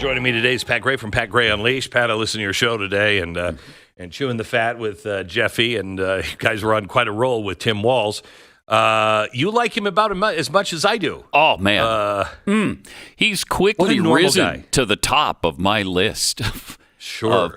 Joining me today is Pat Gray from Pat Gray Unleashed. Pat, I listened to your show today and chewing the fat with Jeffy, and you guys were on quite a roll with Tim Walz. You like him about as much as I do. Oh, man. He's quickly risen to the top of my list of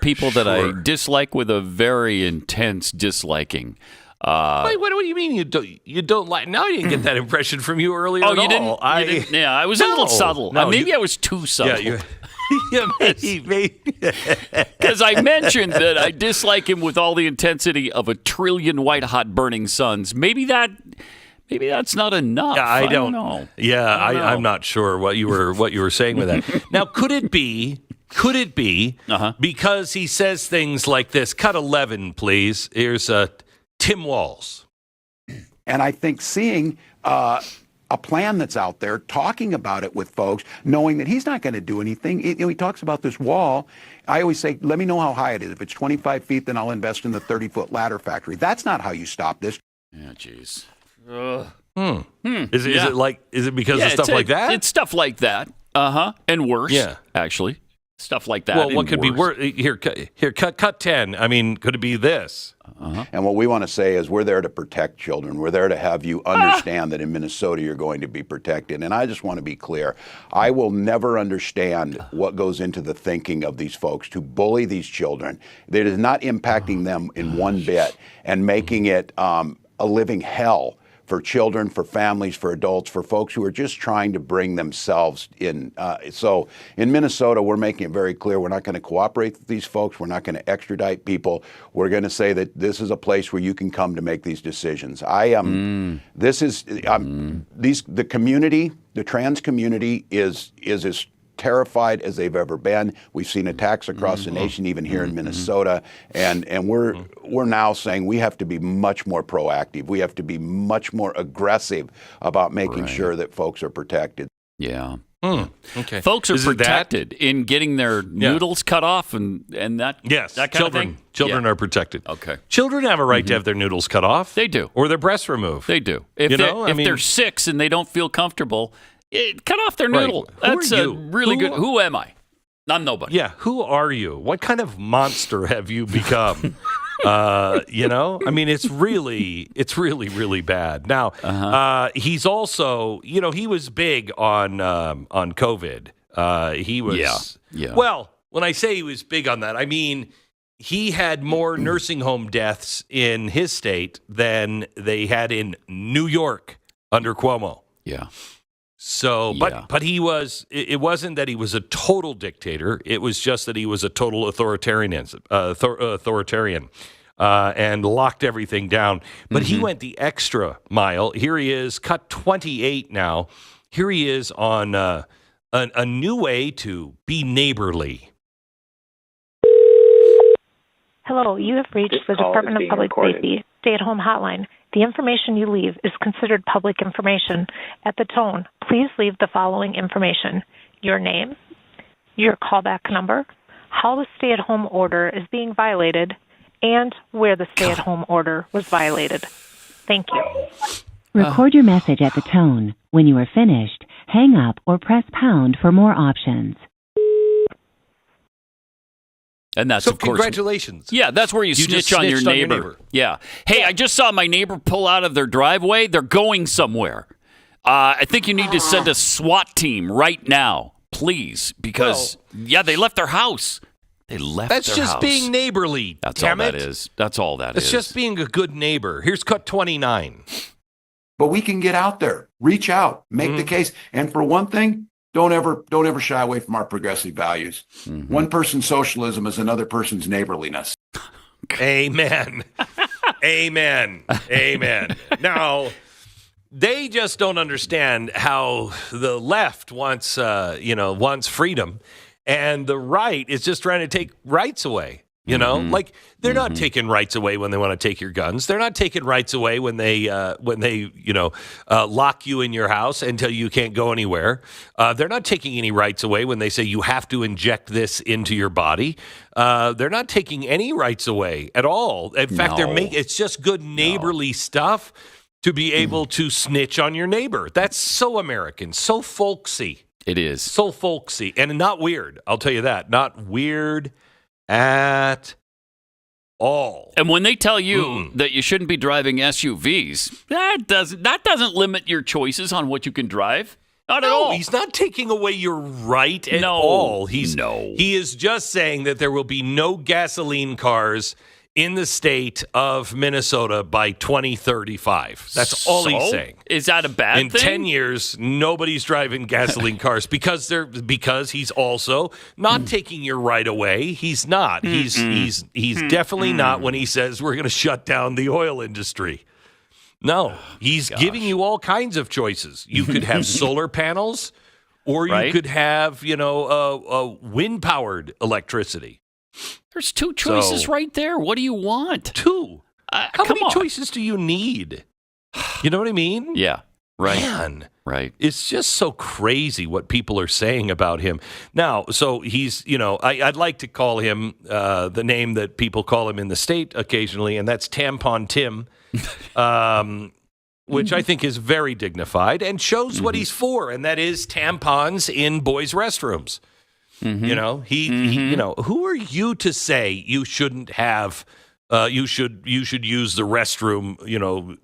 people that I dislike with a very intense disliking. Wait, what do you mean you don't like? No, I didn't get that impression from you earlier at all. You didn't? Yeah, I was a little subtle. No, maybe I was too subtle. Yeah, maybe. Because I mentioned that I dislike him with all the intensity of a trillion white-hot burning suns. Maybe that's not enough. Yeah, I don't know. Yeah, I'm not sure what you were saying with that. Now, could it be because he says things like this? Cut 11, please. Here's Tim Walz. And I think seeing a plan that's out there, talking about it with folks, knowing that he's not going to do anything. He talks about this wall. I always say, let me know how high it is. If it's 25 feet, then I'll invest in the 30-foot ladder factory. That's not how you stop this. Yeah, jeez. Is it because of stuff like that? It's stuff like that. And worse. Yeah. Actually. Stuff like that. Well, what could be worse? Here, cut 10. I mean, could it be this? And what we want to say is we're there to protect children. We're there to have you understand that in Minnesota you're going to be protected. And I just want to be clear. I will never understand what goes into the thinking of these folks to bully these children. That is not impacting them in one bit and making it a living hell for children, for families, for adults, for folks who are just trying to bring themselves in. So in Minnesota, we're making it very clear we're not going to cooperate with these folks. We're not going to extradite people. We're going to say that this is a place where you can come to make these decisions. The community, the trans community is as terrified as they've ever been. We've seen attacks across the nation, even here in Minnesota, and we're now saying we have to be much more proactive. We have to be much more aggressive about making sure that folks are protected. Yeah. Okay. Folks are protected in getting their noodles cut off and that. Yes, that kind of thing. Children are protected. Okay. Children have a right to have their noodles cut off. They do. Or their breasts removed. They do. If they're 6 and they don't feel comfortable, cut off their noodle. That's a really good. Who am I? I'm nobody. Yeah. Who are you? What kind of monster have you become? I mean, it's really, really bad. Now, he's also, he was big on COVID. He was. Yeah. Well, when I say he was big on that, I mean he had more nursing home deaths in his state than they had in New York under Cuomo. Yeah. So, but he was. It wasn't that he was a total dictator. It was just that he was a total authoritarian, and locked everything down. But he went the extra mile. Here he is, cut 28 now. Here he is on a new way to be neighborly. Hello, you have reached the Department of Public Safety stay-at-home hotline. The information you leave is considered public information. At the tone, please leave the following information: your name, your callback number, how the stay-at-home order is being violated, and where the stay-at-home order was violated. Thank you. Record your message at the tone. When you are finished, hang up or press pound for more options. And that's, so of course, congratulations. Yeah, that's where you snitch on your neighbor. Yeah. Hey, I just saw my neighbor pull out of their driveway. They're going somewhere. I think you need to send a SWAT team right now, please, because, they left their house. That's just being neighborly. That's all that is. That's all that is. It's just being a good neighbor. Here's cut 29. But we can get out there, reach out, make the case. And for one thing, don't ever shy away from our progressive values. One person's socialism is another person's neighborliness. Amen. Amen. Amen. Now, they just don't understand how the left wants freedom, and the right is just trying to take rights away. Like they're not taking rights away when they want to take your guns. They're not taking rights away when they lock you in your house until you can't go anywhere. They're not taking any rights away when they say you have to inject this into your body. They're not taking any rights away at all. In fact, it's just good neighborly stuff to be able to snitch on your neighbor. That's so American, so folksy. It is. So folksy and not weird. I'll tell you that. Not weird at all. And when they tell you that you shouldn't be driving SUVs, that doesn't limit your choices on what you can drive. Not at all. He's not taking away your right at all. He is just saying that there will be no gasoline cars in the state of Minnesota by 2035. That's all he's saying. Is that a bad thing? In 10 years, nobody's driving gasoline cars because he's also not taking your right away. He's not. He's definitely not when he says we're going to shut down the oil industry. No, he's giving you all kinds of choices. You could have solar panels, or you could have, wind-powered electricity. There's two choices right there. What do you want? Two. How many choices do you need? You know what I mean? Yeah. Right. Man. Right. It's just so crazy what people are saying about him. Now, so he's, I'd like to call him the name that people call him in the state occasionally, and that's Tampon Tim, which I think is very dignified and shows what he's for, and that is tampons in boys' restrooms. Who are you to say you shouldn't have, you should use the restroom,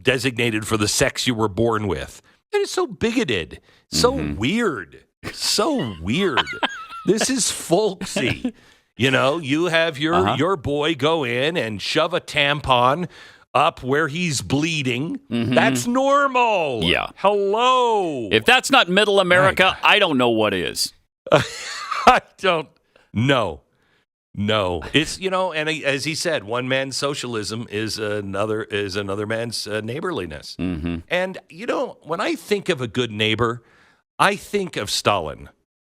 designated for the sex you were born with? That is so bigoted, so weird, so weird. This is folksy. You have your boy go in and shove a tampon up where he's bleeding. That's normal. Yeah. Hello. If that's not middle America, I don't know what is. I don't know. No, it's and as he said, one man's socialism is another man's neighborliness. And when I think of a good neighbor, I think of Stalin.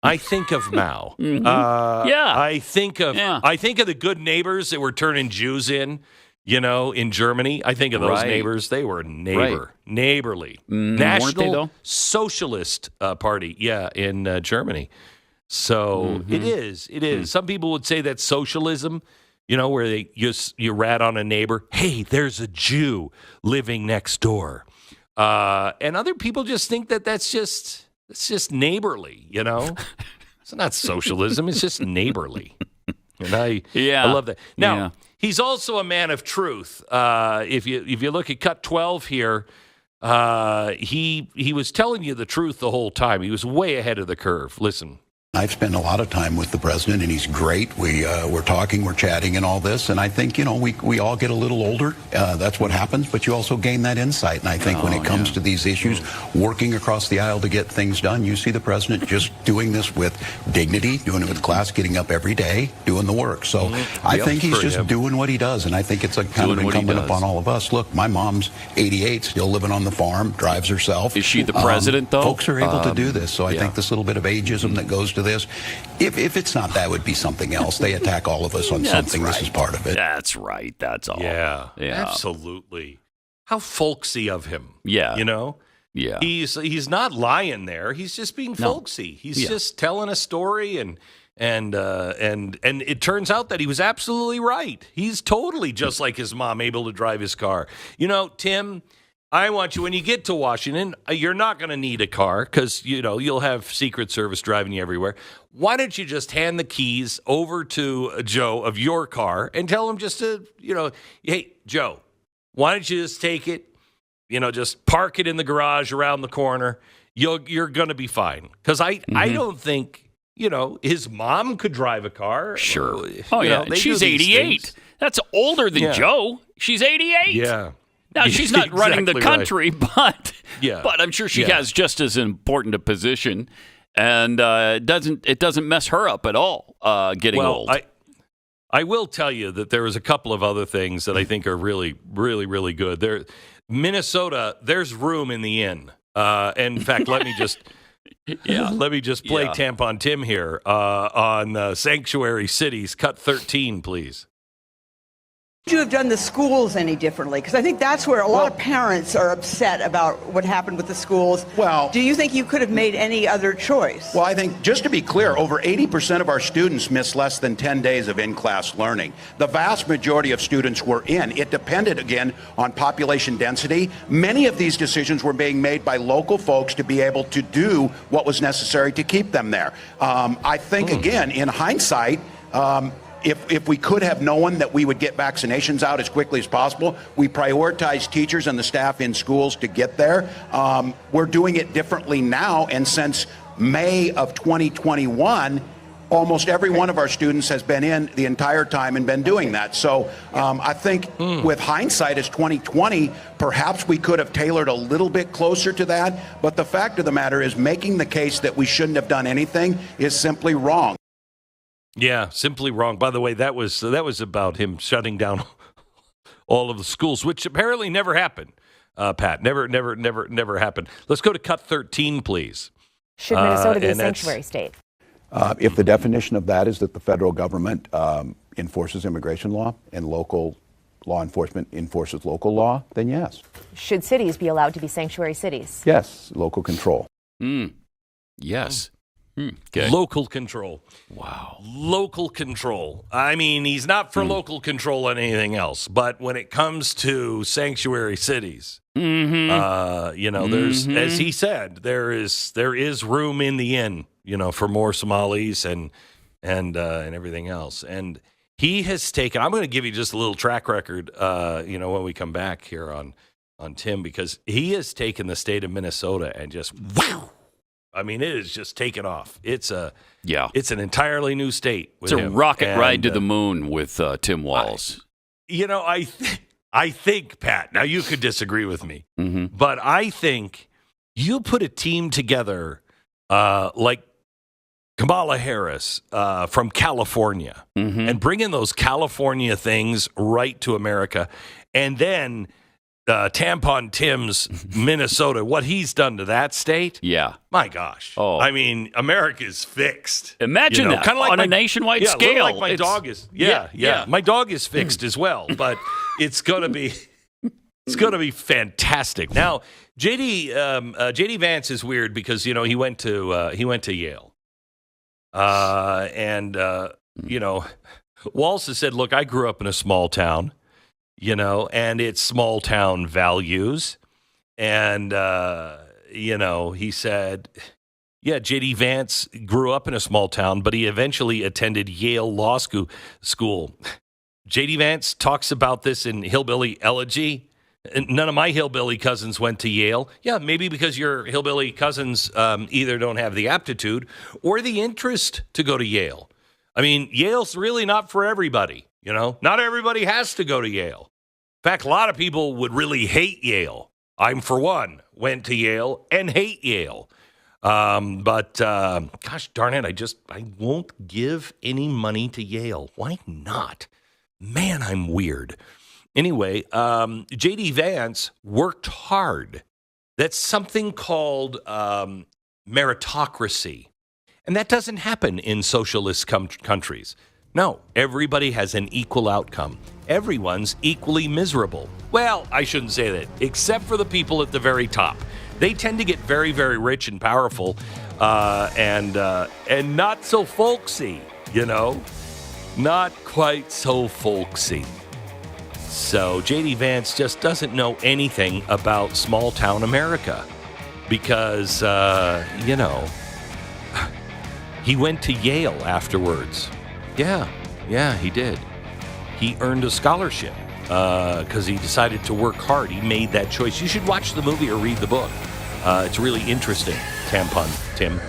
I think of Mao. I think of the good neighbors that were turning Jews in Germany. I think of those neighbors. They were neighborly. National Socialist Party, in Germany. So it is. Some people would say that socialism, where you rat on a neighbor. Hey, there's a Jew living next door. And other people just think that that's just neighborly, It's not socialism. It's just neighborly. And I love that. Now, he's also a man of truth. If you look at cut 12 here, he was telling you the truth the whole time. He was way ahead of the curve. Listen. I've spent a lot of time with the president, and he's great. We're talking, we're chatting, and all this. And I think we all get a little older. That's what happens. But you also gain that insight. And I think when it comes to these issues, working across the aisle to get things done, you see the president just doing this with dignity, doing it with class, getting up every day, doing the work. So I think he's just doing what he does, and I think it's kind of incumbent upon all of us. Look, my mom's 88, still living on the farm, drives herself. Is she the president, though? Folks are able to do this. So I think this little bit of ageism that goes to this. If it's not, that would be something else. They attack all of us on something. Right. This is part of it. That's right. That's all. Yeah, absolutely. How folksy of him. Yeah. Yeah. He's not lying there. He's just being folksy. He's just telling a story, and it turns out that he was absolutely right. He's totally just like his mom, able to drive his car. Tim, I want you, when you get to Washington, you're not going to need a car because, you'll have Secret Service driving you everywhere. Why don't you just hand the keys over to Joe of your car and tell him just to, hey, Joe, why don't you just take it, just park it in the garage around the corner. You're going to be fine. Because I don't think, his mom could drive a car. Sure. She's 88. That's older than Joe. She's 88. Yeah. Now, she's not running the country, but I'm sure she has just as important a position, and it doesn't mess her up at all getting old. I will tell you that there is a couple of other things that I think are really, really, really good. Minnesota, there's room in the inn. And in fact, let me just play Tampon Tim here on Sanctuary Cities, cut 13, please. you have done the schools any differently? Because I think that's where a lot of parents are upset about what happened with the schools. Well, do you think you could have made any other choice? Well, I think, just to be clear, over 80% of our students miss less than 10 days of in-class learning. The vast majority of students were in. It depended, again, on population density. Many of these decisions were being made by local folks to be able to do what was necessary to keep them there. I think, again, in hindsight, if we could have known that we would get vaccinations out as quickly as possible, we prioritized teachers and the staff in schools to get there. We're doing it differently now, and since May of 2021, almost every one of our students has been in the entire time and been doing that. So I think with hindsight as 2020, perhaps we could have tailored a little bit closer to that. But the fact of the matter is, making the case that we shouldn't have done anything is simply wrong. Yeah, simply wrong. By the way, that was about him shutting down all of the schools, which apparently never happened. Pat, never happened. Let's go to cut 13, please. Should Minnesota be a sanctuary state? If the definition of that is that the federal government enforces immigration law and local law enforcement enforces local law, then yes. Should cities be allowed to be sanctuary cities? Yes, local control. Yes. Okay. Local control. Wow. Local control. I mean, he's not for local control on anything else, but when it comes to sanctuary cities, there's, as he said, there is room in the inn, for more Somalis and everything else. And he has taken, I'm going to give you just a little track record, when we come back here on Tim, because he has taken the state of Minnesota and just, wow. I mean, it is just taken off. It's an entirely new state. It's a rocket ride to the moon with Tim Walz. I think, Pat, now you could disagree with me, but I think you put a team together like Kamala Harris from California and bring in those California things right to America, and then Tampon Tim's Minnesota, what he's done to that state. Yeah. My gosh. Oh. I mean, America's fixed. Imagine that. Kind of like on a nationwide scale. Like my dog is. Yeah. My dog is fixed as well, but it's going to be fantastic. Now, JD Vance is weird because, he went to Yale. Walz has said, look, I grew up in a small town. And it's small town values. And, he said, J.D. Vance grew up in a small town, but he eventually attended Yale Law School. J.D. Vance talks about this in Hillbilly Elegy. None of my hillbilly cousins went to Yale. Yeah, maybe because your hillbilly cousins either don't have the aptitude or the interest to go to Yale. I mean, Yale's really not for everybody. Not everybody has to go to Yale. In fact, a lot of people would really hate Yale. I'm, for one, went to Yale and hate Yale. But gosh darn it, I won't give any money to Yale. Why not? Man, I'm weird. Anyway, J.D. Vance worked hard. That's something called meritocracy. And that doesn't happen in socialist countries. No, everybody has an equal outcome. Everyone's equally miserable. Well, I shouldn't say that, except for the people at the very top. They tend to get very, very rich and powerful, and not so folksy, not quite so folksy. So J.D. Vance just doesn't know anything about small town America because, he went to Yale afterwards. Yeah, he did. He earned a scholarship because he decided to work hard. He made that choice. You should watch the movie or read the book. It's really interesting, Tampon Tim.